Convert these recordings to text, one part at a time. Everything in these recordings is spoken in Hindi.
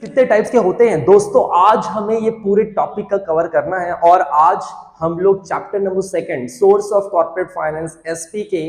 कितने टाइप्स के होते हैं दोस्तों, आज हमें ये पूरे टॉपिक का कवर करना है। और आज हम लोग chapter number 2 source of corporate finance SP के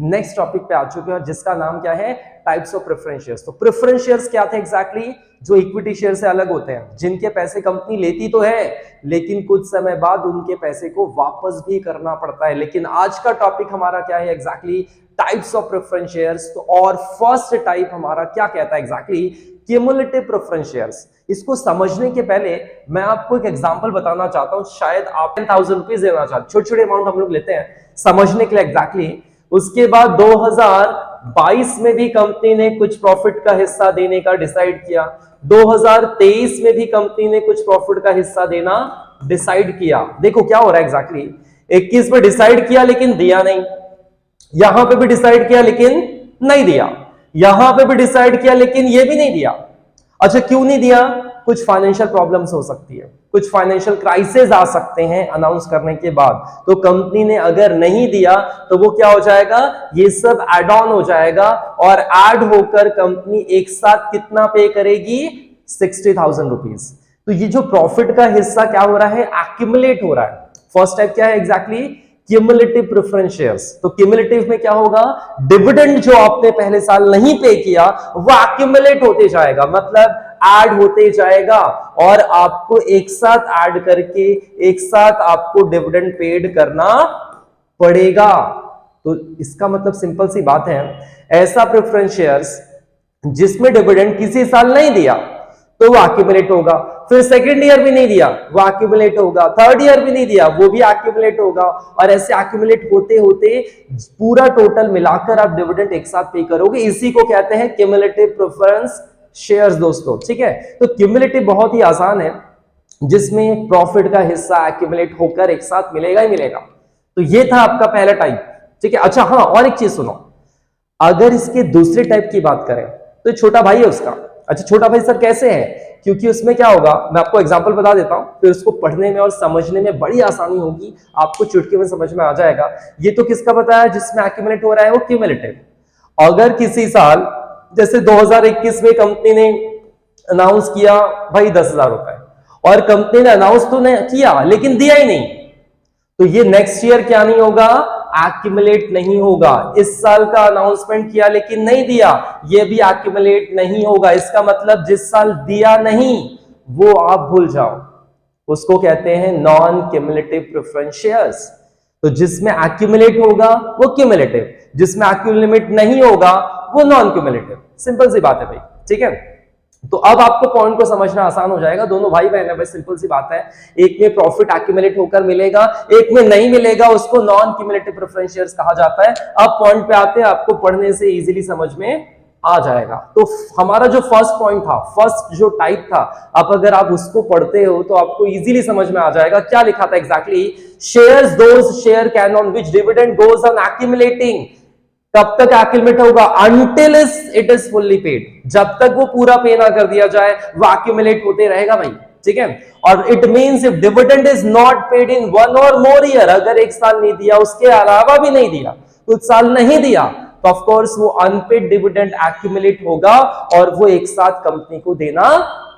नेक्स्ट टॉपिक पे आ चुके हैं, जिसका नाम क्या है, टाइप्स ऑफ प्रेफरेंस शेयर्स। तो प्रेफरेंस शेयर्स क्या थे एग्जैक्टली? जो इक्विटी शेयर से अलग होते हैं, जिनके पैसे कंपनी लेती तो है लेकिन कुछ समय बाद उनके पैसे को वापस भी करना पड़ता है। लेकिन आज का टॉपिक हमारा क्या है exactly, types of preference shares. तो और फर्स्ट टाइप हमारा क्या कहता है एग्जैक्टली, क्यूमुलेटिव प्रेफरेंस शेयर्स। इसको समझने के पहले मैं आपको एक एग्जांपल बताना चाहता हूं। शायद आप 10,000 रुपीज देना चाहते, छोटे छोटे अमाउंट हम लोग लेते हैं समझने के लिए एग्जैक्टली। उसके बाद 2022 में भी कंपनी ने कुछ प्रॉफिट का हिस्सा देने का डिसाइड किया, 2023 में भी कंपनी ने कुछ प्रॉफिट का हिस्सा देना डिसाइड किया। देखो क्या हो रहा है एग्जैक्टली, 21 में डिसाइड किया लेकिन दिया नहीं, यहां पे भी डिसाइड किया लेकिन नहीं दिया, यहां पे भी डिसाइड किया लेकिन ये भी नहीं दिया। अच्छा क्यों नहीं दिया? कुछ फाइनेंशियल प्रॉब्लम्स हो सकती है, कुछ फाइनेंशियल क्राइसिस आ सकते हैं अनाउंस करने के बाद। तो कंपनी ने अगर नहीं दिया तो वो क्या हो जाएगा, ये सब एड ऑन हो जाएगा और ऐड होकर कंपनी एक साथ कितना पे करेगी, 60,000 रुपीज। तो ये जो प्रॉफिट का हिस्सा क्या हो रहा है, एक्यूमुलेट हो रहा है। फर्स्ट टाइप क्या है एग्जैक्टली, क्यूमुलेटिव प्रेफरेंस शेयर्स। तो क्यूमुलेटिव में क्या होगा, डिविडेंड जो आपने पहले साल नहीं पे किया वो एक्यूमुलेट होते जाएगा, मतलब ऐड होते जाएगा और आपको एक साथ ऐड करके एक साथ आपको डिविडेंड पेड करना पड़ेगा। तो इसका मतलब सिंपल सी बात है, ऐसा प्रेफरेंस शेयर्स जिसमें डिविडेंड किसी साल नहीं दिया तो वो एक्यूमुलेट होगा, फिर सेकंड ईयर भी नहीं दिया वो एक्यूमुलेट होगा, थर्ड ईयर भी नहीं दिया वो भी एक्यूमुलेट होगा, और ऐसे एक्यूमुलेट होते होते पूरा टोटल मिलाकर आप डिविडेंड एक साथ पे करोगे। इसी को कहते हैं क्यूमुलेटिव प्रेफरेंस शेयर्स दोस्तों, ठीक है। तो क्यूमुलेटिव बहुत ही आसान है, जिसमें प्रॉफिट का हिस्सा एक्यूमुलेट होकर एक साथ मिलेगा ही मिलेगा। तो ये था आपका पहला टाइप, ठीक है। अच्छा हाँ, और एक चीज सुनो, अगर इसके दूसरे टाइप की बात करें तो छोटा भाई है उसका। अच्छा छोटा भाई सर कैसे है? क्योंकि उसमें क्या होगा, मैं आपको एग्जांपल बता देता हूं, फिर उसको पढ़ने में और समझने में बड़ी आसानी होगी, आपको चुटकी में समझ में आ जाएगा। ये तो किसका बताया, जिसमें एक्यूमुलेट हो रहा है वो क्यूमुलेटिव। अगर किसी साल जैसे 2021 में कंपनी ने अनाउंस किया भाई 10,000 रुपए, और कंपनी ने अनाउंस तो नहीं किया लेकिन दिया ही नहीं, तो ये नेक्स्ट ईयर क्या नहीं होगा, एक्यूमुलेट नहीं होगा। इस साल का अनाउंसमेंट किया लेकिन नहीं दिया, ये भी एक्यूमुलेट नहीं होगा। इसका मतलब जिस साल दिया नहीं वो आप भूल जाओ, उसको कहते हैं नॉन क्यूमुलेटिव प्रेफरेंस शेयर्स। तो जिसमें एक्यूमुलेट होगा वो क्यूमुलेटिव, जिसमें एक्यूमुलेट नहीं होगा वो नॉन क्यूमुलेटिव। सिंपल सी बात है भाई, ठीक है। तो अब आपको पॉइंट को समझना आसान हो जाएगा। दोनों भाई बहन है भाई, सिंपल सी बात है, एक में प्रॉफिट एक्यूमुलेट होकर मिलेगा, एक में नहीं मिलेगा, उसको नॉन क्यूमुलेटिव प्रेफरेंस शेयर्स कहा जाता है। अब पॉइंट पे आते हैं, आपको पढ़ने से इजीली समझ में आ जाएगा। तो हमारा जो फर्स्ट पॉइंट था, फर्स्ट जो टाइप था, अब अगर आप उसको पढ़ते हो तो आपको इजीली समझ में आ जाएगा। क्या लिखा था exactly, shares those share can on which dividend goes on accumulating. कब तक एक्यूमुलेट होगा, until it is fully paid, जब तक वो पूरा पे ना कर दिया जाए वो एक्यूमुलेट होते रहेगा भाई, ठीक है। और it means if dividend is not paid in 1 और मोर ईयर, अगर एक साल नहीं दिया, उसके अलावा भी नहीं दिया, कुछ साल नहीं दिया, तो ऑफ कोर्स वो अनपेड डिविडेंड एक्यूमुलेट होगा और वो एक साथ कंपनी को देना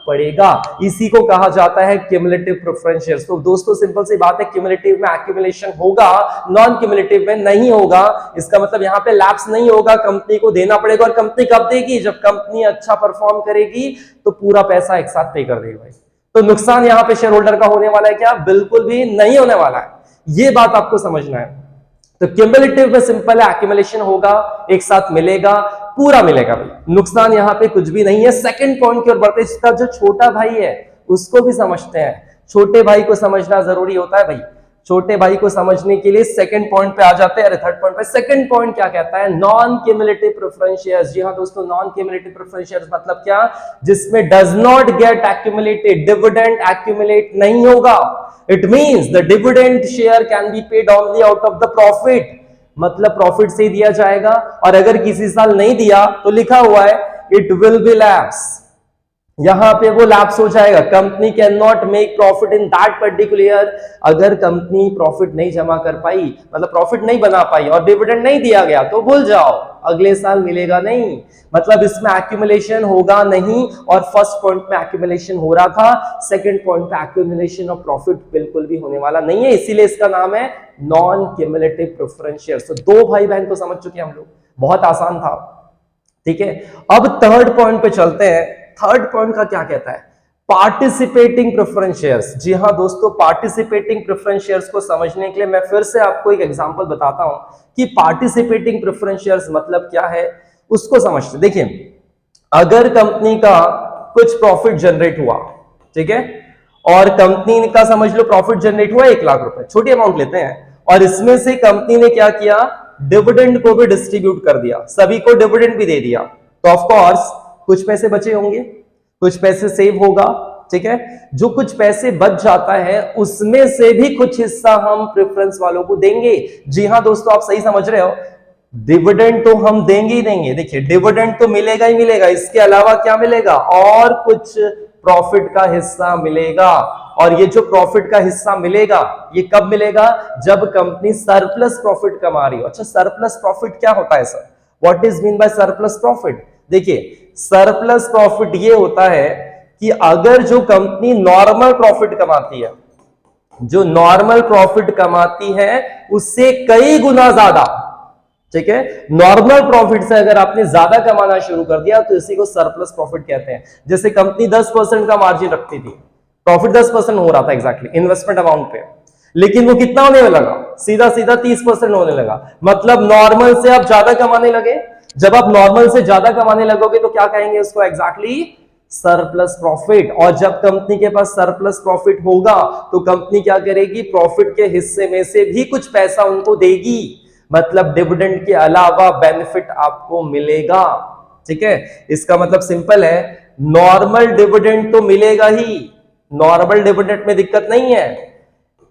पड़ेगा। इसी को कहा जाता है क्यूमुलेटिव प्रेफरेंस शेयर्स। तो दोस्तों सिंपल सी बात है, क्यूमुलेटिव में एक्यूमुलेशन होगा, नॉन क्यूमुलेटिव में नहीं होगा। इसका मतलब यहां पे लैप्स नहीं होगा, कंपनी को देना पड़ेगा। और कंपनी कब देगी, जब कंपनी अच्छा परफॉर्म करेगी तो पूरा पैसा एक साथ पे कर देगी भाई। तो नुकसान यहां पे शेयर होल्डर का होने वाला है क्या? बिल्कुल भी नहीं होने वाला है, ये बात आपको समझना है। तो क्यूमुलेटिव में सिंपल है, एक्यूमुलेशन होगा, एक साथ मिलेगा, पूरा मिलेगा भाई, नुकसान यहां पे कुछ भी नहीं है। सेकंड पॉइंट की ओर बढ़ते, इसका जो छोटा भाई है उसको भी समझते हैं। छोटे भाई को समझना जरूरी होता है भाई। छोटे भाई को समझने के लिए सेकंड पॉइंट पे आ जाते हैं, अरे थर्ड पॉइंट पे। सेकंड पॉइंट क्या कहता है, नॉन क्यूमुलेटिव प्रेफरेंस शेयर्स। जी हां दोस्तों, नॉन क्यूमुलेटिव प्रेफरेंस शेयर्स मतलब क्या, जिसमें does not gate accumulated, dividend accumulate नहीं होगा। It means the dividend share can be paid only out of the profit, मतलब प्रॉफिट से दिया जाएगा। और अगर किसी साल नहीं दिया तो लिखा हुआ है इट विल बी लैप्स, यहां पे वो लैप्स हो जाएगा, company can not make profit in that particular year. अगर कंपनी प्रॉफिट नहीं जमा कर पाई, मतलब प्रॉफिट नहीं बना पाई और डिविडेंड नहीं दिया गया, तो भूल जाओ, अगले साल मिलेगा नहीं। मतलब इसमें एक्यूमुलेशन होगा नहीं, और फर्स्ट पॉइंट में एक्यूमुलेशन हो रहा था, सेकंड पॉइंट पे एक्यूमुलेशन ऑफ प्रॉफिट बिल्कुल भी होने वाला नहीं है, इसीलिए इसका नाम है नॉन क्यूमुलेटिव प्रेफरेंस शेयर्स। तो दो भाई बहन को समझ चुके हैं हम लोग, बहुत आसान था। ठीक है, अब थर्ड पॉइंट पे चलते हैं। थर्ड पॉइंट का क्या कहता है? Participating preference shares. जी हां दोस्तों, पार्टिसिपेटिंग प्रेफरेंस शेयर्स को समझने के लिए मैं फिर से आपको एक एग्जांपल बताता हूं कि पार्टिसिपेटिंग प्रेफरेंस शेयर्स मतलब क्या है, उसको समझते। देखिए, अगर कंपनी का कुछ प्रॉफिट जनरेट हुआ, ठीक है, और कंपनी का समझ लो प्रॉफिट जनरेट हुआ 1 लाख रुपए, छोटी अमाउंट लेते हैं, और इसमें से कंपनी ने क्या किया, डिविडेंड को भी डिस्ट्रीब्यूट कर दिया, सभी को डिविडेंड भी दे दिया, तो ऑफ कोर्स कुछ पैसे बचे होंगे, कुछ पैसे सेव होगा। ठीक है, जो कुछ पैसे बच जाता है उसमें से भी कुछ हिस्सा हम प्रेफरेंस वालों को देंगे। जी हां दोस्तों, आप सही समझ रहे हो, डिविडेंड तो हम देंगे ही देंगे। देखिए, डिविडेंड तो मिलेगा ही मिलेगा, इसके अलावा क्या मिलेगा, और कुछ प्रॉफिट का हिस्सा मिलेगा। और ये जो प्रॉफिट का हिस्सा मिलेगा, ये कब मिलेगा, जब कंपनी सरप्लस प्रॉफिट कमा रही हो। अच्छा, सरप्लस प्रॉफिट क्या होता है sir, what is mean by surplus profit? देखिए, सरप्लस प्रॉफिट ये होता है कि अगर जो कंपनी नॉर्मल प्रॉफिट कमाती है, जो नॉर्मल प्रॉफिट कमाती है उससे कई गुना ज्यादा, ठीक है, नॉर्मल प्रॉफिट से अगर आपने ज्यादा कमाना शुरू कर दिया तो इसी को सरप्लस प्रॉफिट कहते हैं। जैसे कंपनी 10% का मार्जिन रखती थी, प्रॉफिट 10% हो रहा था एग्जैक्टली इन्वेस्टमेंट अमाउंट पे, लेकिन वो कितना होने लगा, सीधा सीधा 30% होने लगा। मतलब नॉर्मल से आप ज्यादा कमाने लगे। जब आप नॉर्मल से ज्यादा कमाने लगोगे तो क्या कहेंगे उसको, एग्जैक्टली सरप्लस प्रॉफिट। और जब कंपनी के पास सरप्लस प्रॉफिट होगा तो कंपनी क्या करेगी, प्रॉफिट के हिस्से में से भी कुछ पैसा उनको देगी, मतलब डिविडेंड के अलावा बेनिफिट आपको मिलेगा। ठीक है, इसका मतलब सिंपल है, नॉर्मल डिविडेंड तो मिलेगा ही, नॉर्मल डिविडेंड में दिक्कत नहीं है,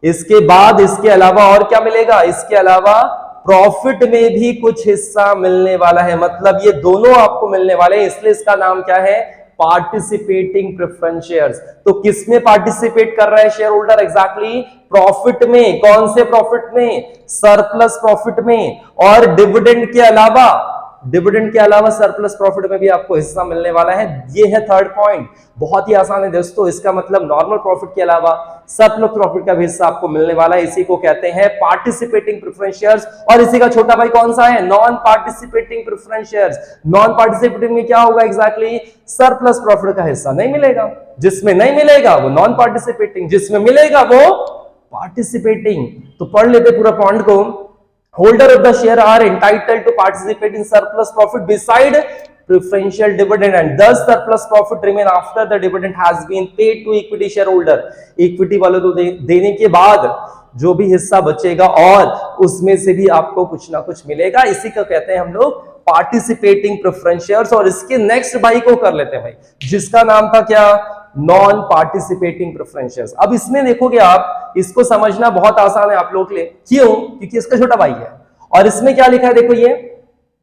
इसके बाद इसके अलावा और क्या मिलेगा, इसके अलावा प्रॉफिट में भी कुछ हिस्सा मिलने वाला है। मतलब ये दोनों आपको मिलने वाले हैं, इसलिए इसका नाम क्या है, पार्टिसिपेटिंग प्रेफरेंस शेयर्स। तो किसमें पार्टिसिपेट कर रहा है शेयर होल्डर, एग्जैक्टली प्रॉफिट में। कौन से प्रॉफिट में, सरप्लस प्रॉफिट में। और डिविडेंड के अलावा, डिविडेंड के अलावा सरप्लस प्रॉफिट में भी आपको हिस्सा मिलने वाला है। ये है थर्ड पॉइंट, बहुत ही आसान है दोस्तों। इसका मतलब नॉर्मल प्रॉफिट के अलावा सरप्लस प्रॉफिट का भी हिस्सा आपको मिलने वाला है, इसी को कहते हैं पार्टिसिपेटिंग प्रेफरेंस शेयर्स। और इसी का छोटा भाई कौन सा है, non participating preference shares. Non participating में क्या होगा, एग्जैक्टली सरप्लस प्रॉफिट का हिस्सा नहीं मिलेगा, जिसमें नहीं मिलेगा वो नॉन पार्टिसिपेटिंग, जिसमें मिलेगा वो पार्टिसिपेटिंग। तो पढ़ लेते पूरा पॉइंट को, holder of the share are entitled to participate in surplus profit beside preferential dividend, and thus surplus profit remain after the dividend has been paid to equity shareholder। Equity वालों को देने के बाद जो भी हिस्सा बचेगा और उसमें से भी आपको कुछ ना कुछ मिलेगा, इसी को कहते हैं हम लोग पार्टिसिपेटिंग प्रेफरेंस शेयर्स। और इसके नेक्स्ट भाई को कर लेते हैं भाई, जिसका नाम था क्या, नॉन पार्टिसिपेटिंग प्रेफरेंस शेयर्स। अब इसमें देखोगे आप, इसको समझना बहुत आसान है आप लोग के लिए, क्यों, क्योंकि इसका छोटा भाई है। और इसमें क्या लिखा है देखो, ये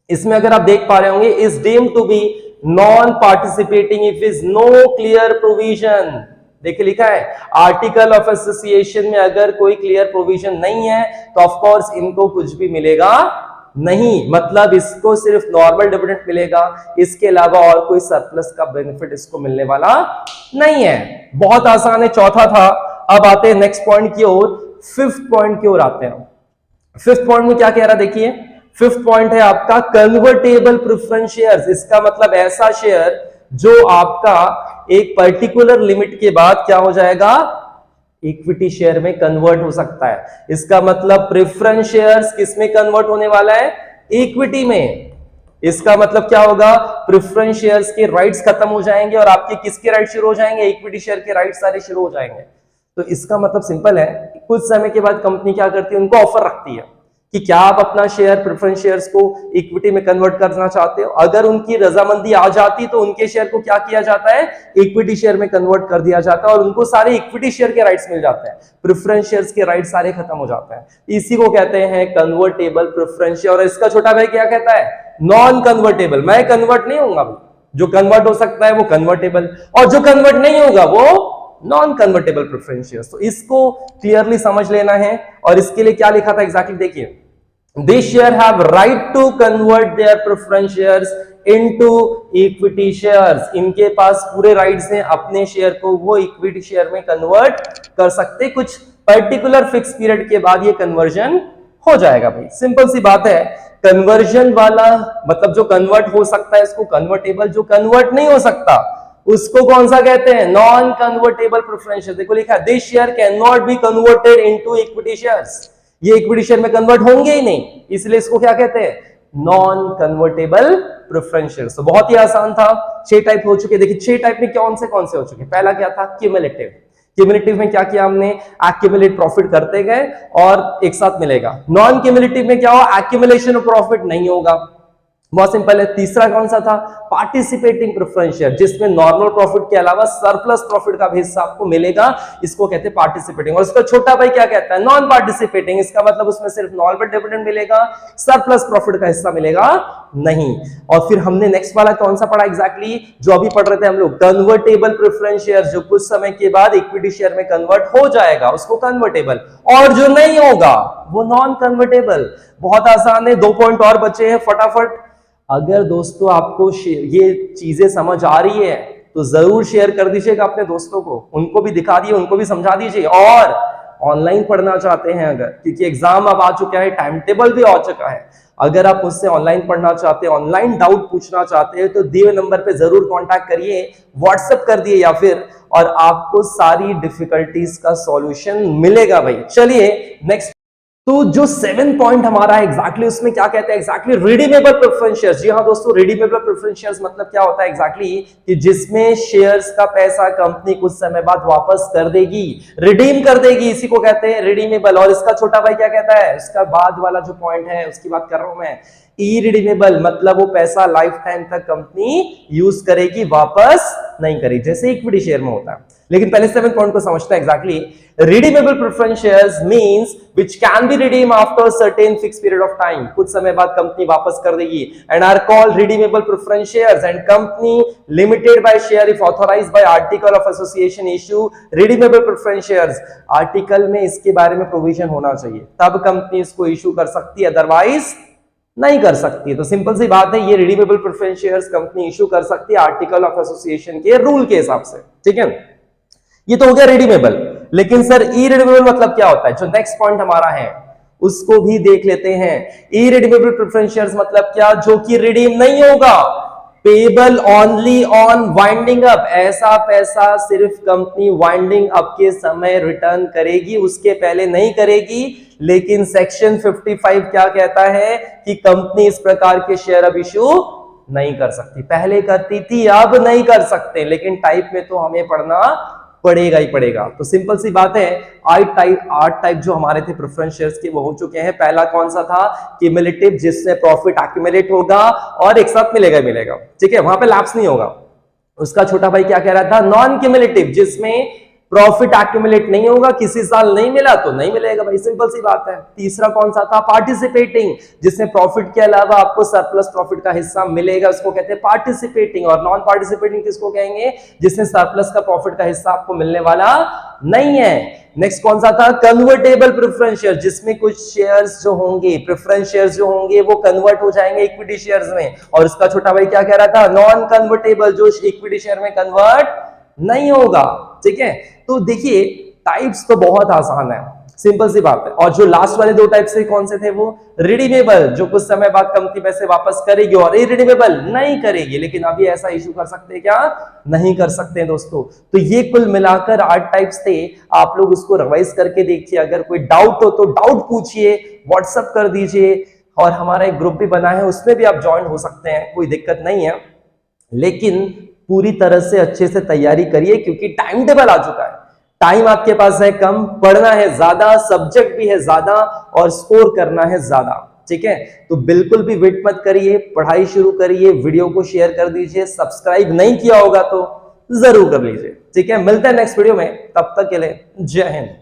इसमें अगर आप देख पा रहे होंगे, is deemed to be non participating if is no clear provision. देखिए लिखा है, आर्टिकल ऑफ एसोसिएशन में अगर कोई क्लियर प्रोविजन नहीं है तो ऑफ कोर्स इनको कुछ भी मिलेगा नहीं, मतलब इसको सिर्फ नॉर्मल डिविडेंड मिलेगा, इसके अलावा और कोई सरप्लस का बेनिफिट इसको मिलने वाला नहीं है। बहुत आसान है, चौथा था। अब आते हैं नेक्स्ट पॉइंट की ओर, फिफ्थ पॉइंट की ओर आते हैं। फिफ्थ पॉइंट में क्या कह रहा है देखिए, फिफ्थ पॉइंट है आपका कन्वर्टेबल प्रेफरेंस शेयर्स। इसका मतलब ऐसा शेयर जो आपका एक पर्टिकुलर लिमिट के बाद क्या हो जाएगा, इक्विटी शेयर में कन्वर्ट हो सकता है। इसका मतलब प्रेफरेंस शेयर्स किसमें कन्वर्ट होने वाला है, इक्विटी में। इसका मतलब क्या होगा, प्रेफरेंस शेयर्स के राइट्स खत्म हो जाएंगे और आपके किसके राइट शुरू हो जाएंगे, इक्विटी शेयर के राइट्स सारे शुरू हो जाएंगे। तो इसका मतलब सिंपल है, कुछ समय के बाद कंपनी क्या करती है, उनको ऑफर रखती है कि क्या आप अपना शेयर प्रेफरेंस शेयर्स को इक्विटी में कन्वर्ट करना चाहते हो। अगर उनकी रजामंदी आ जाती तो उनके शेयर को क्या किया जाता है, इक्विटी शेयर में कन्वर्ट कर दिया जाता है और उनको सारे इक्विटी शेयर के राइट्स मिल जाते हैं, प्रेफरेंस शेयर्स के राइट्स सारे खत्म हो जाते हैं। इसी को कहते हैं कन्वर्टेबल प्रेफरेंस शेयर। और इसका छोटा भाई क्या कहता है, नॉन कन्वर्टेबल, मैं कन्वर्ट नहीं होऊंगा, जो कन्वर्ट हो सकता है वो कन्वर्टेबल, और जो कन्वर्ट नहीं होगा वो नॉन कन्वर्टेबल प्रेफरेंस शेयर्स। तो इसको क्लियरली समझ लेना है। और इसके लिए क्या लिखा था एग्जैक्टली देखिए, They share have right to convert their preference shares into equity shares। इनके पास पूरे राइट्स हैं अपने शेयर को वो इक्विटी शेयर में कन्वर्ट कर सकते, कुछ पर्टिकुलर फिक्स पीरियड के बाद ये कन्वर्जन हो जाएगा भाई। सिंपल सी बात है, कन्वर्जन वाला मतलब जो कन्वर्ट हो सकता है इसको कन्वर्टेबल, जो कन्वर्ट नहीं हो सकता उसको कौन सा कहते हैं, नॉन कन्वर्टेबल प्रेफरेंस शेयर। देखो लिखा है this share can not be converted into equity shares, ये इक्विटी शेयर में कन्वर्ट होंगे ही नहीं, इसलिए इसको क्या कहते हैं, नॉन कन्वर्टेबल प्रेफरेंस शेयर। तो बहुत ही आसान था, 6 टाइप हो चुके। देखिए 6 टाइप में कौन से हो चुके। पहला क्या था, क्यूमुलेटिव। क्यूमुलेटिव में क्या किया हमने, एक्यूमुलेट प्रॉफिट करते गए और एक साथ मिलेगा। नॉन क्यूमुलेटिव में क्या हो, एक्यूमुलेशन ऑफ प्रॉफिट नहीं होगा, बहुत सिंपल है। तीसरा कौन सा था, पार्टिसिपेटिंग प्रेफरेंस शेयर, जिसमें नॉर्मल प्रॉफिट के अलावा सरप्लस प्रॉफिट का भी हिस्सा आपको मिलेगा, इसको कहते हैं पार्टिसिपेटिंग। और इसका छोटा भाई क्या कहता है, नॉन पार्टिसिपेटिंग, इसका मतलब उसमें सिर्फ नॉर्मल डिविडेंड मिलेगा, सरप्लस प्रॉफिट का हिस्सा मिलेगा नहीं। और फिर हमने नेक्स्ट वाला कौन सा पढ़ा एग्जैक्टली, जो अभी पढ़ रहे थे हम लोग, कन्वर्टेबल प्रेफरेंस शेयर, जो कुछ समय के बाद इक्विटी शेयर में कन्वर्ट हो जाएगा उसको कन्वर्टेबल, और जो नहीं होगा वो नॉन कन्वर्टेबल। बहुत आसान है, 2 पॉइंट और बचे हैं फटाफट। अगर दोस्तों आपको ये चीजें समझ आ रही है तो जरूर शेयर कर दीजिएगा अपने दोस्तों को, उनको भी दिखा दिए, उनको भी समझा दीजिए। और ऑनलाइन पढ़ना चाहते हैं अगर, क्योंकि एग्जाम अब आ चुका है, टाइम टेबल भी आ चुका है, अगर आप मुझसे ऑनलाइन पढ़ना चाहते हैं, ऑनलाइन डाउट पूछना चाहते हैं, तो दिए हुए नंबर पे जरूर कांटेक्ट करिए, व्हाट्सएप कर दिए या फिर, और आपको सारी डिफिकल्टीज का सॉल्यूशन मिलेगा भाई। चलिए नेक्स्ट, तो जो 7 पॉइंट हमारा है एग्जैक्टली उसमें क्या कहते हैं, एग्जैक्टली रिडीमेबल प्रेफरेंस शेयर्स। जी हाँ दोस्तों, रिडीमेबल प्रेफरेंस शेयर्स मतलब क्या होता है एग्जैक्टली, कि जिसमें शेयर्स का पैसा कंपनी कुछ समय बाद वापस कर देगी, रिडीम कर देगी, इसी को कहते हैं रिडीमेबल। और इसका छोटा भाई क्या कहता है, इसका बाद वाला जो पॉइंट है उसकी बात कर रहा हूं मैं, इरिडीमेबल, मतलब वो पैसा लाइफ टाइम तक कंपनी यूज करेगी, वापस नहीं करेगी, जैसे इक्विटी शेयर में होता है। लेकिन पहले 7 पॉइंट को समझते हैं exactly. Redeemable preference shares means which can be redeem after certain fix period of time, कुछ समय बाद कंपनी वापस कर देगी, and are called redeemable preference shares, and company limited buy share if authorised by article of association issue redeemable preference shares. Article में इसके बारे में प्रोविजन होना चाहिए, तब कंपनी इसको इशू कर सकती है, अदरवाइज नहीं कर सकती। तो सिंपल सी बात है, ये redeemable preference shares company issue कर सकती है आर्टिकल ऑफ एसोसिएशन के रूल के हिसाब से, ठीक है। ये तो हो गया रिडीमेबल। लेकिन सर इरिडीमेबल मतलब क्या होता है, जो नेक्स्ट पॉइंट हमारा है उसको भी देख लेते हैं। इरिडीमेबल प्रेफरेंस शेयर्स मतलब क्या, जो कि रिडीम नहीं होगा, payable only on winding up, ऐसा पैसा सिर्फ कंपनी वाइंडिंग अप के समय रिटर्न करेगी, उसके पहले नहीं करेगी। लेकिन सेक्शन 55 क्या कहता है कि कंपनी इस प्रकार के शेयर अब इशू नहीं कर सकती, पहले करती थी अब नहीं कर सकते, लेकिन टाइप में तो हमें पढ़ना पड़ेगा ही पड़ेगा। तो सिंपल सी बात है, 8 टाइप जो हमारे थे प्रेफरेंस शेयर्स के वो हो चुके हैं। पहला कौन सा था, क्यूमुलेटिव, जिससे प्रॉफिट एक्यूमुलेट होगा और एक साथ मिलेगा, ठीक है, वहां पे लैप्स नहीं होगा। उसका छोटा भाई क्या कह रहा था, नॉन क्यूमुलेटिव, जिसमें प्रॉफिट एक्यूमुलेट नहीं होगा, किसी साल नहीं मिला तो नहीं मिलेगा भाई, सिंपल सी बात है। तीसरा कौन सा था, पार्टिसिपेटिंग, जिसमें प्रॉफिट के अलावा आपको सरप्लस प्रॉफिट का हिस्सा मिलेगा, उसको कहते हैं पार्टिसिपेटिंग। और नॉन पार्टिसिपेटिंग किसको कहेंगे, जिसमें सरप्लस का प्रॉफिट का हिस्सा आपको मिलने वाला नहीं है। नेक्स्ट कौन सा था, कन्वर्टेबल प्रेफरेंस शेयर, जिसमें कुछ शेयर्स जो होंगे, प्रेफरेंस शेयर्स जो होंगे वो कन्वर्ट हो जाएंगे इक्विटी शेयर्स में। और इसका छोटा भाई क्या कह रहा था, नॉन कन्वर्टेबल, जो इक्विटी शेयर में कन्वर्ट नहीं होगा, ठीक है। तो देखिए टाइप्स तो बहुत आसान है, सिंपल सी बात है। और जो लास्ट वाले 2 टाइप से कौन से थे, वो रिडीमेबल, जो कुछ समय बाद कंपनी पैसे वापस करेगी, और इरिडीमेबल नहीं करेगी। लेकिन अभी ऐसा इशू कर सकते हैं क्या, नहीं कर सकते हैं दोस्तों। तो ये कुल मिलाकर 8 टाइप्स थे, आप लोग उसको रिवाइज करके देखिए। अगर कोई डाउट हो तो डाउट पूछिए, व्हाट्सएप कर दीजिए, और हमारा एक ग्रुप भी बना है उसमें भी आप ज्वाइन हो सकते हैं, कोई दिक्कत नहीं है। लेकिन पूरी तरह से अच्छे से तैयारी करिए, क्योंकि टाइम टेबल आ चुका है, टाइम आपके पास है कम, पढ़ना है ज्यादा, सब्जेक्ट भी है ज्यादा, और स्कोर करना है ज्यादा, ठीक है। तो बिल्कुल भी वेट मत करिए, पढ़ाई शुरू करिए, वीडियो को शेयर कर दीजिए, सब्सक्राइब नहीं किया होगा तो जरूर कर लीजिए, ठीक है। मिलते हैं नेक्स्ट वीडियो में, तब तक के लिए जय हिंद।